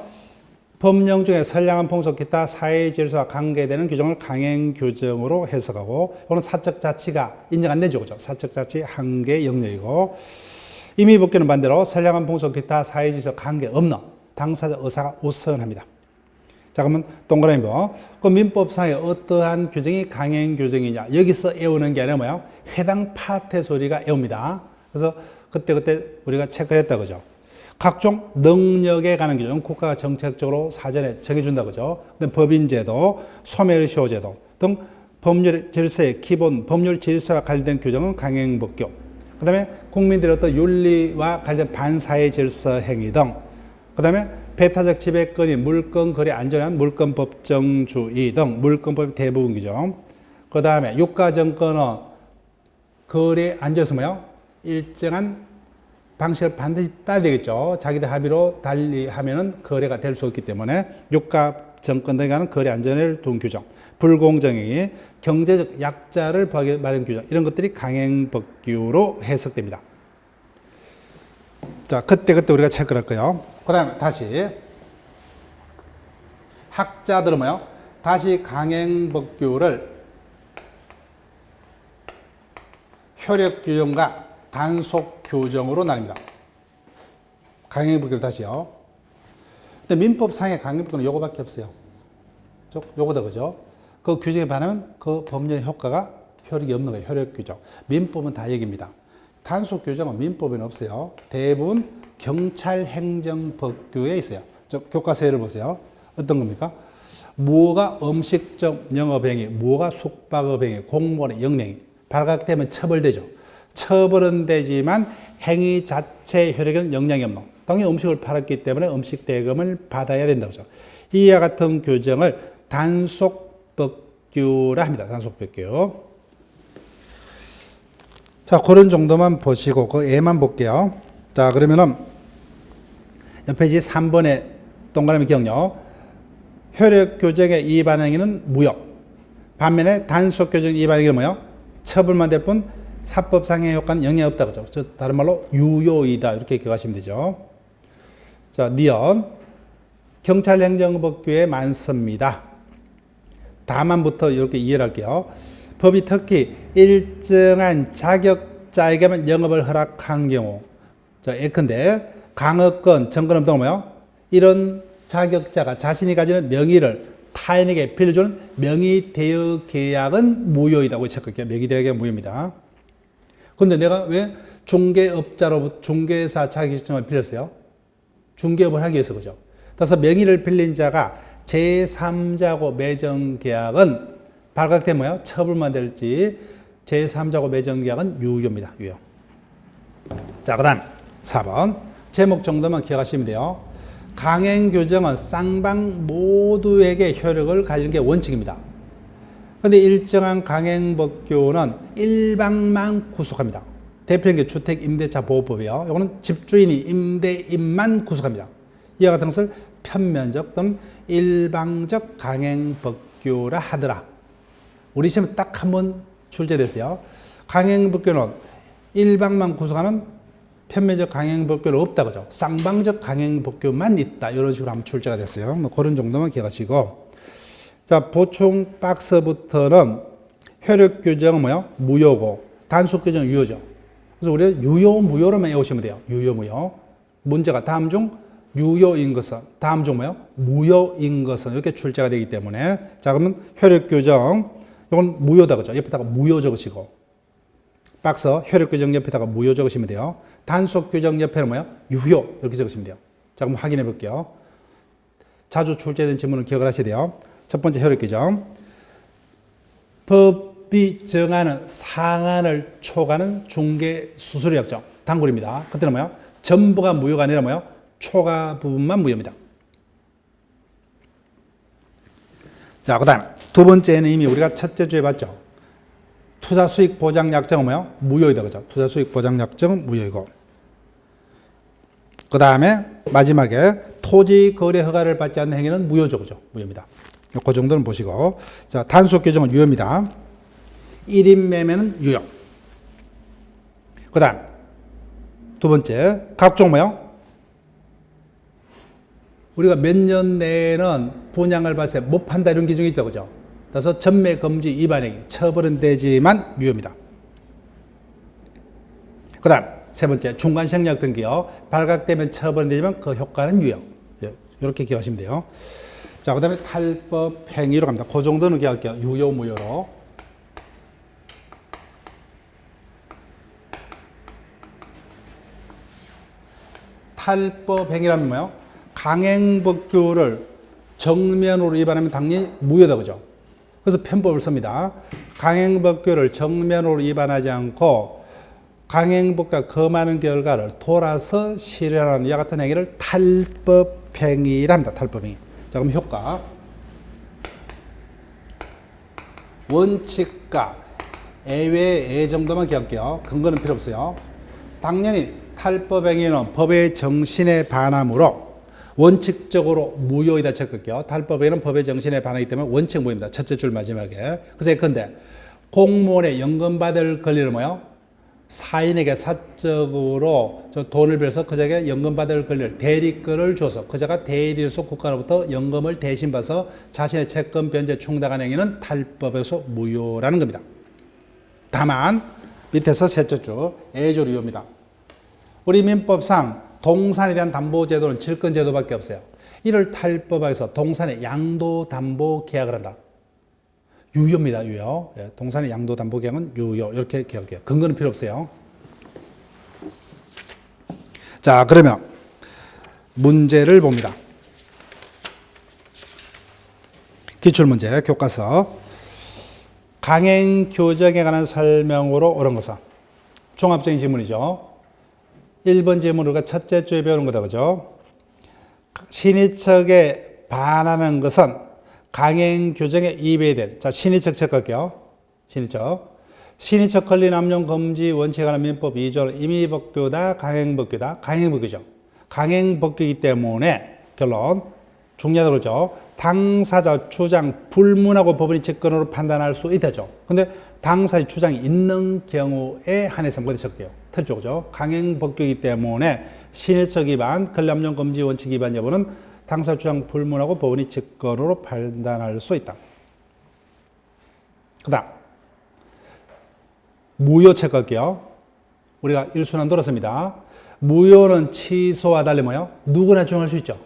[SPEAKER 1] 법령 중에 선량한 풍속 기타 사회 질서와 관계되는 규정을 강행 규정으로 해석하고, 이거는 사적 자치가 인정 안 되죠, 그죠? 사적 자치 한계 영역이고, 임의법규는 반대로 선량한 풍속 기타 사회 질서 관계 없는 당사자 의사가 우선합니다. 자, 그러면 동그라미 뭐? 그 민법상의 어떠한 규정이 강행 규정이냐? 여기서 애우는 게 아니라 뭐야? 해당 파트의 소리가 애웁니다. 그래서 그때 우리가 체크를 했다, 그죠? 각종 능력에 관한 규정, 국가가 정책적으로 사전에 정해준다, 그죠? 법인제도, 소멸시효제도 등 법률 질서의 기본, 법률 질서와 관련된 규정은 강행법규. 그 다음에 국민들의 어떤 윤리와 관련된 반사회 질서 행위 등. 그 다음에 배타적 지배권이 물권 거래 안전한 물권법정주의 등 물권법 대부분 규정. 그 다음에 유가정권은 거래 안전에서 뭐요? 일정한 방식을 반드시 따야 되겠죠. 자기들 합의로 달리하면은 거래가 될 수 없기 때문에 유가 정권 등에 관한 거래 안전을 둔 규정, 불공정행위, 경제적 약자를 보호하기 마련 규정 이런 것들이 강행법규로 해석됩니다. 자, 그때 우리가 체크를 할거요. 그 다음에 다시 학자들은 뭐요? 다시 강행법규를 효력규정과 단속규정으로 나뉩니다. 강행법규를 다시요. 근데 민법상의 강행법규는 요거밖에 없어요. 요거다, 그죠? 그 규정에 반하면 그 법령의 효과가 효력이 없는 거예요. 효력규정. 민법은 다 여기입니다. 단속규정은 민법에는 없어요. 대부분 경찰행정법규에 있어요. 교과서를 보세요. 어떤 겁니까? 무허가 음식점 영업행위, 무허가 숙박업행위, 공무원의 영행위 발각되면 처벌되죠. 처벌은 되지만 행위 자체 효력에는 영향이 없는. 당연히 음식을 팔았기 때문에 음식 대금을 받아야 된다고 하죠. 이와 같은 규정을 단속법규라 합니다. 단속법규. 자, 그런 정도만 보시고 그 예만 볼게요. 자, 그러면은 옆에 3번에 동그라미 기억요. 효력 규정의 위반 행위는 무효. 반면에 단속 규정 위반 행위는 뭐요? 처벌만 될 뿐 사법상의 효과는 영향이 없다 그죠. 다른 말로 유효이다 이렇게 기억하시면 되죠. 자, 니은 경찰행정법규에 많습니다. 다만부터 이렇게 이해를 할게요. 법이 특히 일정한 자격자에게만 영업을 허락한 경우, 자, 예컨대 강업권, 정권업 등은 뭐요? 이런 자격자가 자신이 가지는 명의를 타인에게 빌려주는 명의대여 계약은 무효이다고 체크할게요. 명의대여 계약은 무효입니다. 그런데 내가 왜 중개업자로부터 중개사 자격증을 빌렸어요? 중개업을 하기 위해서 그죠. 따라서 명의를 빌린 자가 제3자고 매정 계약은 발각되면 뭐요? 처벌만 될지 제3자고 매정 계약은 유효입니다. 유효. 자, 그 다음 4번 제목 정도만 기억하시면 돼요. 강행규정은 쌍방 모두에게 효력을 가지는 게 원칙입니다. 그런데 일정한 강행법규는 일방만 구속합니다. 대표적인 게 주택임대차보호법이요. 이거는 집주인이 임대인만 구속합니다. 이와 같은 것을 편면적 또는 일방적 강행법규라 하더라. 우리 시험에 딱 한 번 출제됐어요. 강행법규는 일방만 구속하는 편면적 강행법규는 없다 그죠. 쌍방적 강행법규만 있다. 이런 식으로 한번 출제가 됐어요. 뭐 그런 정도만 기억하시고. 자, 보충 박스부터는 효력 규정은 뭐요? 무효고 단속 규정은 유효죠. 그래서 우리는 유효 무효로만 외우시면 돼요. 유효 무효. 문제가 다음 중 유효인 것은 다음 중 뭐요? 무효인 것은 이렇게 출제가 되기 때문에 자, 그러면 효력 규정 이건 무효다 그죠. 옆에다가 무효 적으시고 박스 효력 규정 옆에다가 무효 적으시면 돼요. 단속 규정 옆에는 뭐야? 유효 이렇게 적으시면 돼요. 자, 그럼 확인해 볼게요. 자주 출제된 질문을 기억을 하셔야 돼요. 첫 번째 효력 규정. 법이 정하는 상한을 초과하는 중개 수수료 약정 단골입니다. 그때는 뭐야? 전부가 무효가 아니라 뭐야? 초과 부분만 무효입니다. 자, 그 다음 두 번째는 이미 우리가 첫째 주에 봤죠. 투자 수익 보장 약정은 뭐예요? 무효이다. 그죠? 투자 수익 보장 약정은 무효이고. 그 다음에 마지막에 토지 거래 허가를 받지 않는 행위는 무효죠. 그죠? 무효입니다. 그 정도는 보시고. 자, 단속 규정은 유효입니다. 1인 매매는 유효. 그 다음 두 번째 각종 뭐예요? 우리가 몇 년 내에는 분양을 받아서 못 판다 이런 기준이 있다. 그죠? 그래서 전매 금지 위반 행위 처벌은 되지만 유효입니다. 그 다음 세 번째 중간 생략 등기요. 발각되면 처벌은 되지만 그 효과는 유효. 이렇게 기억하시면 돼요. 자, 그 다음에 탈법 행위로 갑니다. 그 정도는 기억할게요. 유효 무효로. 탈법 행위라면 뭐예요? 강행법규를 정면으로 위반하면 당연히 무효다. 그죠? 그래서 편법을 씁니다. 강행법규를 정면으로 위반하지 않고 강행법과 금하는 결과를 돌아서 실현하는 이와 같은 행위를 탈법행위라 합니다. 탈법행위. 자, 그럼 효과. 원칙과 예외 정도만 기억할게요. 근거는 필요 없어요. 당연히 탈법 행위는 법의 정신에 반하므로 원칙적으로 무효이다 쳤거든요. 탈법 행위는 법의 정신에 반하기 때문에 원칙 무효입니다. 첫째 줄 마지막에. 그래서 예컨대 공무원에 연금 받을 권리를 뭐요? 사인에게 사적으로 돈을 빌려서 그자에게 연금 받을 권리를 대리권을 줘서 그자가 대리로서 국가로부터 연금을 대신 받아서 자신의 채권 변제 충당한 행위는 탈법에서 무효라는 겁니다. 다만 밑에서 셋째 줄 A줄 이유입니다. 우리 민법상 동산에 대한 담보제도는 질권제도밖에 없어요. 이를 탈법화해서 동산에 양도담보계약을 한다. 유효입니다. 유효. 예, 동산의 양도담보계약은 유효. 이렇게 기억해요. 근거는 필요 없어요. 자, 그러면 문제를 봅니다. 기출문제 교과서 강행교정에 관한 설명으로 옳은 것은 종합적인 질문이죠. 1번 질문 우리가 첫째 주에 배우는 거다. 그죠? 신의척에 반하는 것은 강행교정에 위배된, 자, 신의척 체크할게요. 신의척 권리 남용 금지 원칙에 관한 민법 2조는 임의법규다, 강행법규다. 강행법규죠. 강행법규이기 때문에 결론, 중요하다고 그러죠. 당사자 주장 불문하고 법원이 직권으로 판단할 수 있다죠. 근데 당사의 주장이 있는 경우에 한해서 뭐가 적게요. 틀죠. 그죠? 강행법규이기 때문에 신의척 위반, 권리 남용 금지 원칙 위반 여부는 당사 주장 불문하고 법원이 직권으로 판단할 수 있다. 그 다음 무효 체크할게요. 우리가 1순환 돌았습니다. 무효는 취소와 달리 뭐요? 누구나 주장할 수 있죠.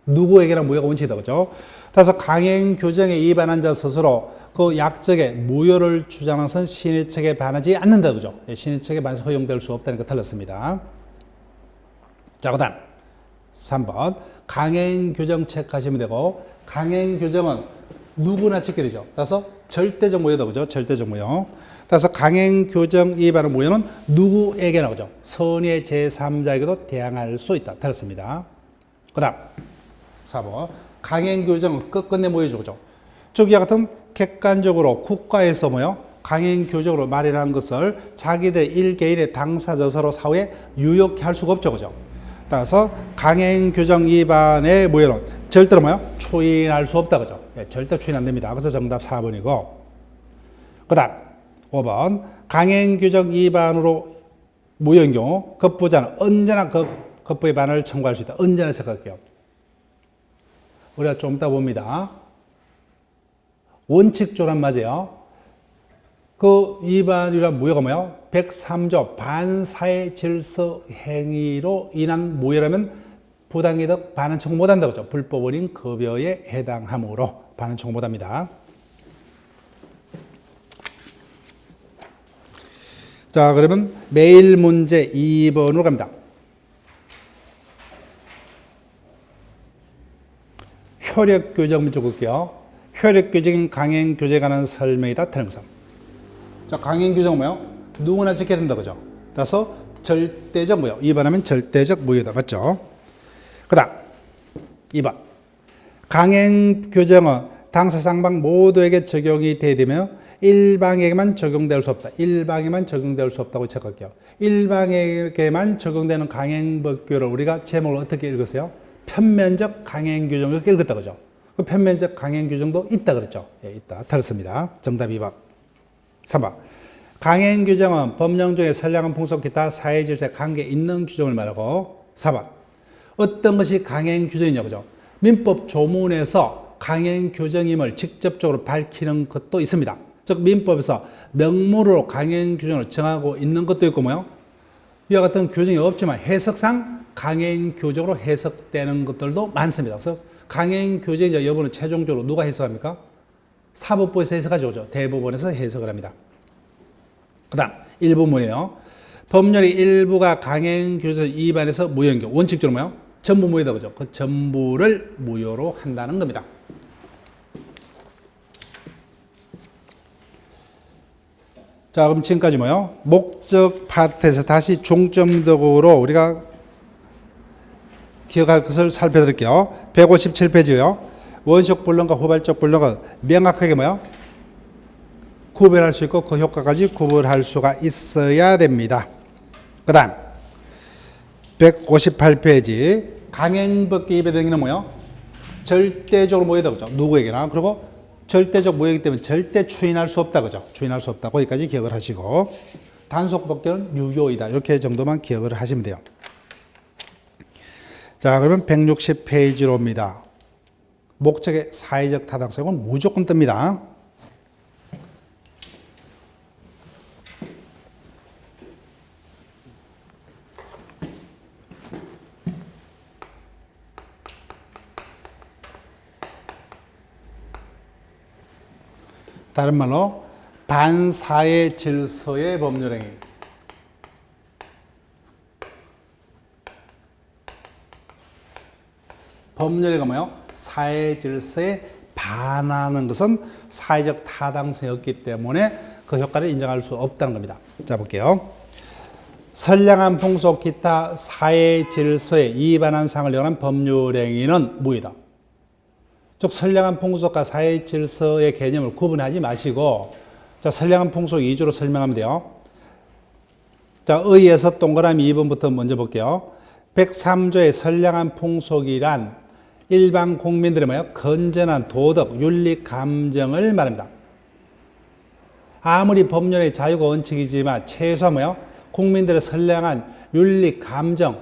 [SPEAKER 1] 누구에게나 무효가 원칙이다. 그죠? 따라서 강행교정에 위반한 자 스스로 그 약적에 무효를 주장하는 것은 신의척에 반하지 않는다. 그죠? 신의척에 반해서 허용될 수 없다는 거 틀렸습니다. 자, 그 다음 3번 강행교정 체크하시면 되고, 강행교정은 누구나 짓게 되죠. 따라서 절대적 무효다. 그죠? 절대적 무효. 따라서 강행교정 위반의 무효는 누구에게나 그죠? 선의 제3자에게도 대항할 수 있다. 틀렸습니다. 그 다음 4번 강행교정은 끝끝내 무효죠. 그죠? 즉 이와 같은 객관적으로 국가에서 뭐요? 강행교정으로 마련한 것을 자기들 일개인의 당사자서로 사후에 유효케 할 수가 없죠. 그죠? 따라서 강행교정 위반의 무효는 절대로 뭐요? 추인할 수 없다. 그죠? 예, 절대 추인 안 됩니다. 그래서 정답 4번이고. 그 다음 5번 강행교정 위반으로 무효인 경우 급부자는 언제나 그 급부의 반을 청구할 수 있다. 언제나 체크할게요. 우리가 좀 이따 봅니다. 원칙조란 맞아요. 그 위반이란 무효가 뭐예요? 103조 반사회 질서 행위로 인한 무효라면 부당이득 반환 청구 못한다. 그죠? 불법원인 급여에 해당하므로 반환 청구 못합니다. 자, 그러면 매일 문제 2번으로 갑니다. 효력교정 문제 볼게요. 효력교정인 강행교정에 관한 설명이다. 틀림성. 자, 강행교정은 뭐예요? 누구나 지켜야 된다. 그죠? 따라서 절대적 무효. 2번하면 절대적 무효다. 맞죠? 그 다음 2번 강행교정은 당사 상방 모두에게 적용이 되며 일방에게만 적용될 수 없다. 일방에만 적용될 수 없다고 체크할게요. 일방에게만 적용되는 강행법규를 우리가 제목을 어떻게 읽었어요? 편면적 강행규정 이렇게 읽었다. 그죠? 그 편면적 강행규정도 있다 그랬죠? 예, 있다. 틀렸습니다. 정답 2번. 3번. 강행규정은 법령 중에 선량한 풍속 기타 사회질서에 관계 있는 규정을 말하고. 4번. 어떤 것이 강행규정이냐. 그죠? 민법 조문에서 강행규정임을 직접적으로 밝히는 것도 있습니다. 즉 민법에서 명문으로 강행규정을 정하고 있는 것도 있고 뭐요? 이와 같은 규정이 없지만 해석상 강행규정으로 해석되는 것들도 많습니다. 그래서 강행규정의 여부는 최종적으로 누가 해석합니까? 사법부에서 해석하죠. 그죠? 대법원에서 해석을 합니다. 그 다음 1부문이에요. 법률의 일부가 강행규정 위반해서 무효인 경우 원칙적으로 뭐요? 전부 무효다. 그죠? 그 전부를 무효로 한다는 겁니다. 자, 그럼 지금까지 뭐요? 목적 파트에서 다시 중점적으로 우리가 기억할 것을 살펴드릴게요. 157페이지요. 원시적 불능과 후발적 불능은 명확하게 뭐요? 구별할 수 있고 그 효과까지 구별할 수가 있어야 됩니다. 그 다음 158페이지 강행법규 입에 되는 뭐요? 절대적으로 모여다 그죠? 누구에게나. 그리고 절대적 모여이기 때문에 절대 추인할 수 없다 그죠? 추인할 수 없다. 거기까지 기억을 하시고 단속 법규는 유효이다. 이렇게 정도만 기억을 하시면 돼요. 자, 그러면 160페이지로 옵니다. 목적의 사회적 타당성은 무조건 뜹니다. 다른 말로 반사회 질서의 법률행위. 법률행위가 뭐예요? 사회 질서에 반하는 것은 사회적 타당성이 없기 때문에 그 효과를 인정할 수 없다는 겁니다. 자, 볼게요. 선량한 풍속 기타 사회 질서에 위반한 사항을 이용한 법률행위는 무효다. 즉 선량한 풍속과 사회 질서의 개념을 구분하지 마시고 자, 선량한 풍속 위주로 설명하면 돼요. 자, 의에서 동그라미 2번부터 먼저 볼게요. 103조의 선량한 풍속이란 일반 국민들의 뭐예요? 건전한 도덕, 윤리, 감정을 말합니다. 아무리 법률의 자유가 원칙이지만 최소한 뭐예요? 국민들의 선량한 윤리, 감정,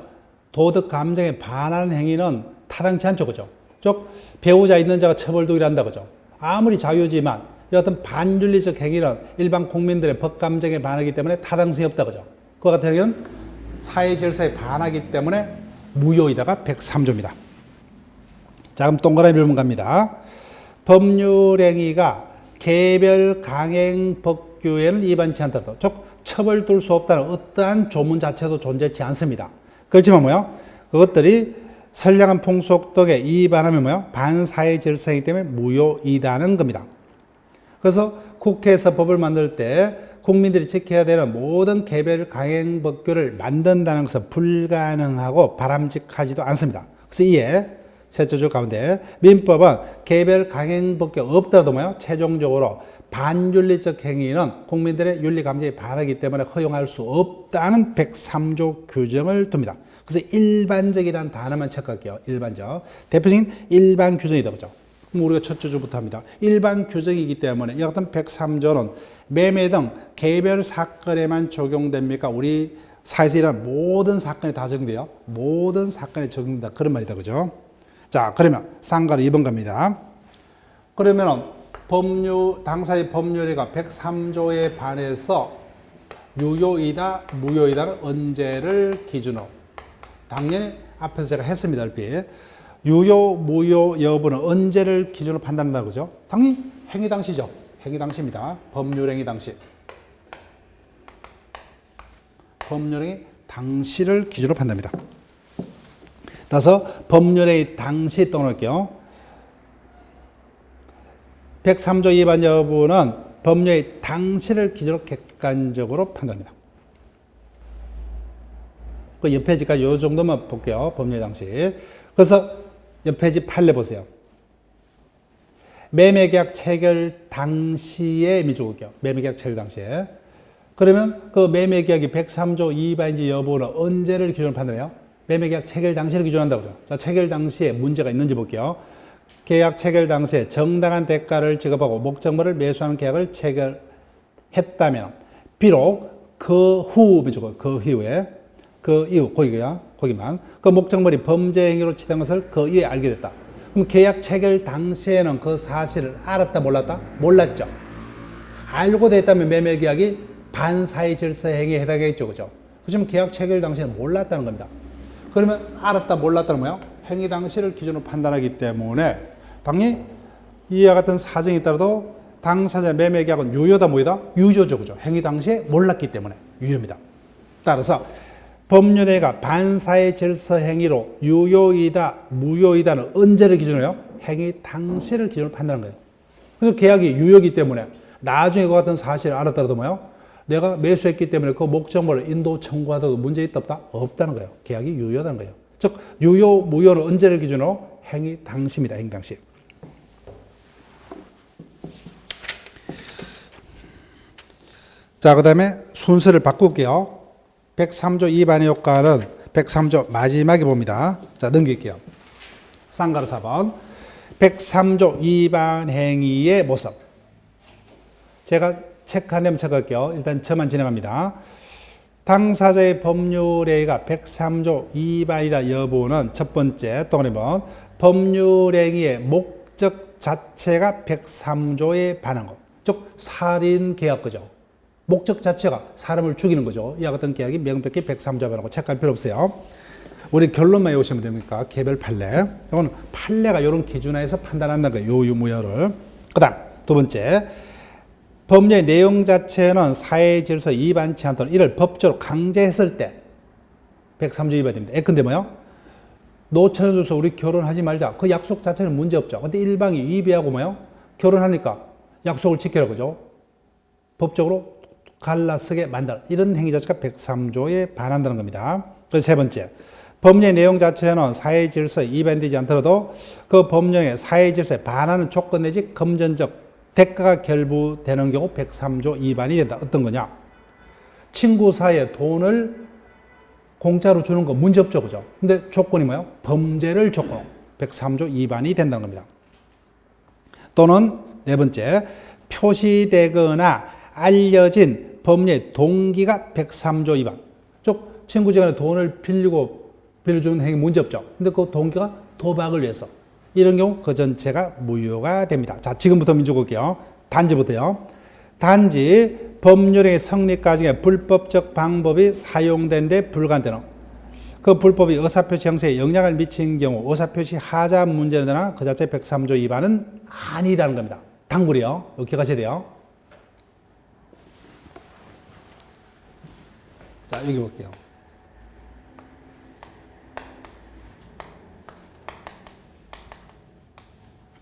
[SPEAKER 1] 도덕, 감정에 반하는 행위는 타당치 않죠, 그죠? 즉 배우자 있는 자가 처벌되기를 한다, 그죠? 아무리 자유지만 여하튼 반윤리적 행위는 일반 국민들의 법 감정에 반하기 때문에 타당성이 없다, 그죠? 그와 같은 경우는 사회 질서에 반하기 때문에 무효이다가 103조입니다. 자, 그럼 동그라미 질문 갑니다. 법률행위가 개별 강행 법규에는 위반치 않다. 즉 처벌 둘 수 없다는 어떠한 조문 자체도 존재치 않습니다. 그렇지만 뭐요? 그것들이 선량한 풍속 등에 위반하면 뭐요? 반사회 질서이기 때문에 무효이다는 겁니다. 그래서 국회에서 법을 만들 때 국민들이 지켜야 되는 모든 개별 강행 법규를 만든다는 것은 불가능하고 바람직하지도 않습니다. 그래서 이에 셋째 줄 가운데 민법은 개별 강행 법규가 없더라도 뭐요? 최종적으로 반윤리적 행위는 국민들의 윤리 감정에 반하기 때문에 허용할 수 없다는 103조 규정을 둡니다. 그래서 일반적이라는 단어만 체크할게요. 일반적. 대표적인 일반 규정이다, 그죠? 그럼 우리가 첫째 주부터 합니다. 일반 규정이기 때문에 이 같은 103조는 매매 등 개별 사건에만 적용됩니까? 우리 사회에서 일어나는 모든 사건에 다 적용돼요. 모든 사건에 적용된다. 그런 말이다, 그죠? 자, 그러면 쌍가루 2번 갑니다. 그러면은 당사의 법률의가 103조에 반해서 유효이다, 무효이다는 언제를 기준으로? 당연히 앞에서 제가 했습니다. 유효, 무효 여부는 언제를 기준으로 판단한다고 그러죠? 당연히 행위 당시죠. 행위 당시입니다. 법률행위 당시. 법률행위 당시를 기준으로 판단합니다. 따라서 법률행위 당시 또 넣을게요. 103조 위반 여부는 법률행위 당시를 기준으로 객관적으로 판단합니다. 그 옆 페이지까지 이 정도만 볼게요. 법률 당시. 그래서 옆 페이지 8내 보세요. 매매계약 체결 당시에 미주국이요. 매매계약 체결 당시에. 그러면 그 매매계약이 103조 위반인지 여부는 언제를 기준으로 판단해요? 매매계약 체결 당시를 기준한다고 하죠. 자, 체결 당시에 문제가 있는지 볼게요. 계약 체결 당시에 정당한 대가를 지급하고 목적물을 매수하는 계약을 체결했다면 비록 그 후 미주국, 그 이후에 그 이후, 거기만. 그 목적물이 범죄 행위로 치닫은 것을 그 이후에 알게 됐다. 그럼 계약 체결 당시에는 그 사실을 알았다, 몰랐다? 몰랐죠. 알고 됐다면 매매계약이 반사회 질서 행위에 해당하겠죠, 그죠? 그렇지만 계약 체결 당시에는 몰랐다는 겁니다. 그러면 알았다, 몰랐다는 뭐예요? 행위 당시를 기준으로 판단하기 때문에 당연히 이와 같은 사정이 있더라도 당사자 매매계약은 유효다, 무효다? 유효죠, 그죠? 행위 당시에 몰랐기 때문에 유효입니다. 따라서 법률행위가 반사회 질서 행위로 유효이다, 무효이다는 언제를 기준으로 해요? 행위 당시를 기준으로 판단하는 거예요. 그래서 계약이 유효이기 때문에 나중에 그 같은 사실을 알았더라도 뭐예요? 내가 매수했기 때문에 그 목적물을 인도 청구하더라도 문제 있다, 없다? 없다는 거예요. 계약이 유효하다는 거예요. 즉 유효, 무효는 언제를 기준으로? 행위 당시입니다. 행위 당시. 자, 그 다음에 순서를 바꿀게요. 103조 위반의 효과는 103조 마지막에 봅니다. 자, 넘길게요. 쌍가루 4번. 103조 위반 행위의 모습. 제가 체크 한 대만 체크할게요. 일단 저만 진행합니다. 당사자의 법률행위가 103조 위반이다 여부는 첫 번째, 동그라미 번. 법률행위의 목적 자체가 103조에 반한 것. 즉, 살인 계약 거죠. 목적 자체가 사람을 죽이는 거죠. 이와 같은 계약이 명백히 103조에 반하고 체크할 필요 없어요. 우리 결론만 외우시면 됩니까? 개별 판례. 이거는 판례가 이런 기준하에서 판단한다는 거예요. 요 유무여를. 그 다음, 두 번째. 법률의 내용 자체는 사회 질서 위반치 않도록 이를 법적으로 강제했을 때 103조 위반이 됩니다. 예컨대 뭐요? 노처녀로서 우리 결혼하지 말자. 그 약속 자체는 문제 없죠. 근데 일방이 위배하고 뭐요? 결혼하니까 약속을 지키라고 그죠? 법적으로 갈라서게 만드는 이런 행위 자체가 103조에 반한다는 겁니다. 그래서 세 번째. 법률의 내용 자체는 사회 질서에 위반되지 않더라도 그 법령의 사회 질서에 반하는 조건 내지 금전적 대가가 결부되는 경우 103조 위반이 된다. 어떤 거냐? 친구 사이에 돈을 공짜로 주는 거 문제 없죠. 그죠? 근데 조건이 뭐예요? 범죄를 조건. 103조 위반이 된다는 겁니다. 또는 네 번째, 표시되거나 알려진 법률의 동기가 103조 위반. 즉, 친구지간에 돈을 빌려주는 행위 문제 없죠. 근데 그 동기가 도박을 위해서. 이런 경우 그 전체가 무효가 됩니다. 자, 지금부터 민주 볼게요. 단지부터요. 단지 법률의 성립까지의 불법적 방법이 사용된 데 불과한 때는 그 불법이 의사표시 형성에 영향을 미친 경우 의사표시 하자 문제는 되나 그 자체 103조 위반은 아니라는 겁니다. 단골이요. 이거 기억하셔야 돼요. 자, 여기 볼게요.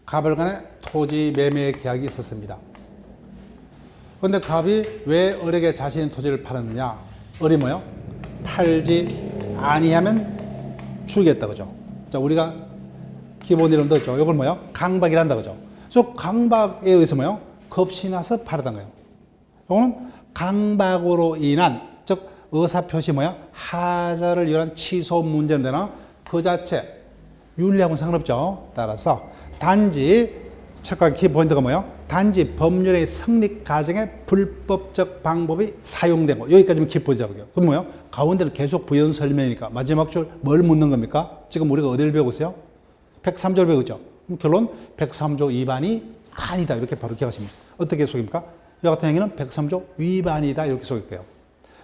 [SPEAKER 1] 갑을 간에 토지 매매 계약이 있었습니다. 그런데 갑이 왜 을에게 자신의 토지를 팔았느냐? 을이 뭐요? 팔지 아니하면 죽이겠다 그죠? 자, 우리가 기본 이름 듣죠. 이걸 뭐요? 강박이란다 그죠? 그래서 강박에 의해서 뭐요? 겁이 나서 팔았던 거예요. 이거는 강박으로 인한 즉 의사표시 뭐야? 하자를 위한 취소 문제는 되나? 그 자체 윤리하고는 상관없죠. 따라서 단지 착각 키포인트가 뭐예요? 단지 법률의 성립 과정에 불법적 방법이 사용된 거. 여기까지만 키포인트 잡을게요. 그럼 뭐예요? 가운데는 계속 부연 설명이니까 마지막 줄 뭘 묻는 겁니까? 지금 우리가 어디를 배우고 있어요? 103조를 배우고 있죠. 그럼 결론 103조 위반이 아니다. 이렇게 바로 기억하십니다. 어떻게 속입니까? 이 같은 행위는 103조 위반이다. 이렇게 속일 거예요.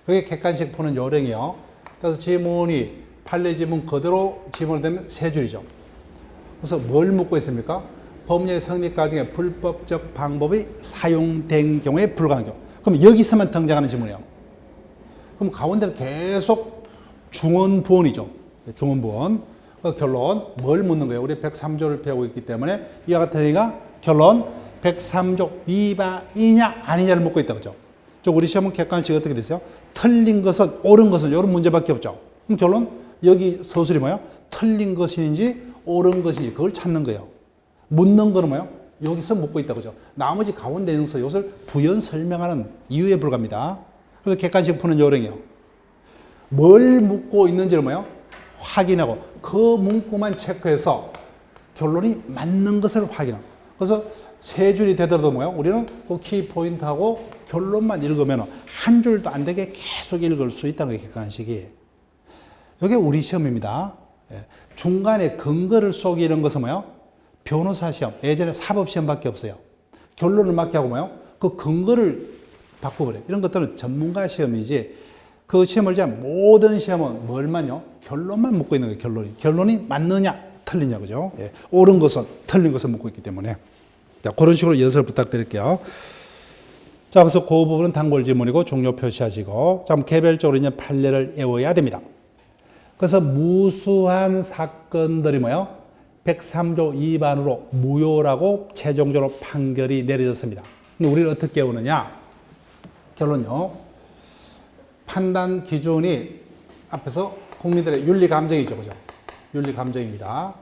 [SPEAKER 1] 여기 객관식 푸는 요령이요. 그래서 지문이 판례 지문 그대로 지문을 대면 세 줄이죠. 그래서 뭘 묻고 있습니까? 법률의 성립 과정에 불법적 방법이 사용된 경우에 불가한 경우. 그럼 여기서만 등장하는 지문이에요. 그럼 가운데는 계속 중언부언이죠. 중언부언. 결론 뭘 묻는 거예요? 우리 103조를 배우고 있기 때문에 이와 같은 행위가 결론 103조 위반이냐 아니냐를 묻고 있다 그죠? 우리 시험은 객관식 어떻게 됐어요? 틀린 것은 옳은 것은 이런 문제밖에 없죠. 그럼 결론 여기 서술이 뭐예요? 틀린 것인지 옳은 것인지 그걸 찾는 거예요. 묻는 거는 뭐예요? 여기서 묻고 있다 그죠? 나머지 가운데 있는 이것을 부연 설명하는 이유에 불과합니다. 그래서 객관식 푸는 요령이에요. 뭘 묻고 있는지를 뭐예요? 확인하고 그 문구만 체크해서 결론이 맞는 것을 확인하고. 그래서 세 줄이 되더라도 뭐예요? 우리는 그 키포인트하고 결론만 읽으면 한 줄도 안 되게 계속 읽을 수 있다는 게 객관식이. 이게 우리 시험입니다. 중간에 근거를 속이는 것은 뭐예요? 변호사 시험, 예전에 사법 시험밖에 없어요. 결론을 맞게 하고 뭐예요? 그 근거를 바꿔버려요. 이런 것들은 전문가 시험이지 그 시험을 위한 모든 시험은 뭘만요? 결론만 묻고 있는 거예요. 결론이 맞느냐 틀리냐 그죠? 옳은 것은 틀린 것을 묻고 있기 때문에 자, 그런 식으로 연습을 부탁드릴게요. 자, 그래서 그 부분은 단골 지문이고 종료 표시하시고 자, 개별적으로 이제 판례를 외워야 됩니다. 그래서 무수한 사건들이 뭐예요? 103조 위반으로 무효라고 최종적으로 판결이 내려졌습니다. 근데 우리는 어떻게 외우느냐? 결론요. 판단 기준이 앞에서 국민들의 윤리 감정이죠. 그죠? 윤리 감정입니다.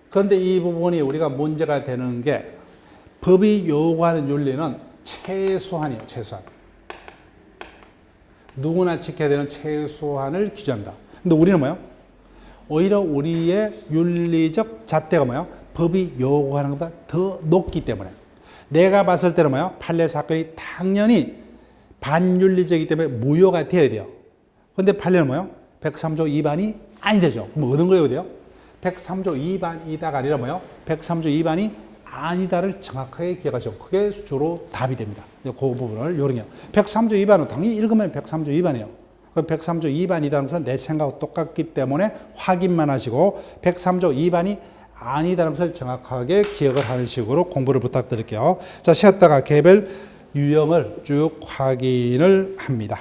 [SPEAKER 1] 그런데 이 부분이 우리가 문제가 되는 게 법이 요구하는 윤리는 최소한이에요. 최소한. 누구나 지켜야 되는 최소한을 기준합니다. 근데 우리는 뭐예요? 오히려 우리의 윤리적 잣대가 뭐예요? 법이 요구하는 것보다 더 높기 때문에. 내가 봤을 때는 뭐예요? 판례 사건이 당연히 반윤리적이기 때문에 무효가 되어야 돼요. 근데 판례는 뭐예요? 103조 위반이 아니 되죠. 그럼 어떤 걸 해야 돼요? 103조 위반이다가 아니라 뭐예요? 103조 위반이 아니다를 정확하게 기억하시고 그게 주로 답이 됩니다. 그 부분을 요령해요. 103조 위반은 당연히 읽으면 103조 위반이에요. 103조 위반이다는 것은 내 생각하고 똑같기 때문에 확인만 하시고 103조 위반이 아니다는 것을 정확하게 기억을 하는 식으로 공부를 부탁드릴게요. 자, 쉬었다가 개별 유형을 쭉 확인을 합니다.